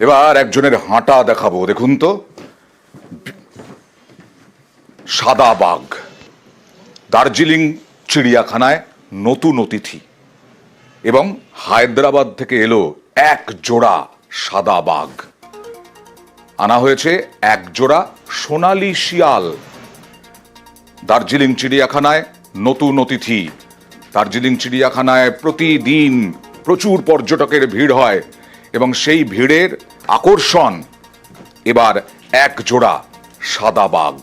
এবার একজনের হাঁটা দেখাবো, দেখুন তো। সাদা বাঘ। দার্জিলিং চিড়িয়াখানায় নতুন অতিথি এবং হায়দ্রাবাদ থেকে এলো এক জোড়া সাদা বাঘ। আনা হয়েছে এক জোড়া সোনালী শিয়াল। দার্জিলিং চিড়িয়াখানায় নতুন অতিথি। দার্জিলিং চিড়িয়াখানায় প্রতিদিন প্রচুর পর্যটকের ভিড় হয় এবং সেই ভিড়ের আকর্ষণ এবার এক জোড়া সাদা বাঘ।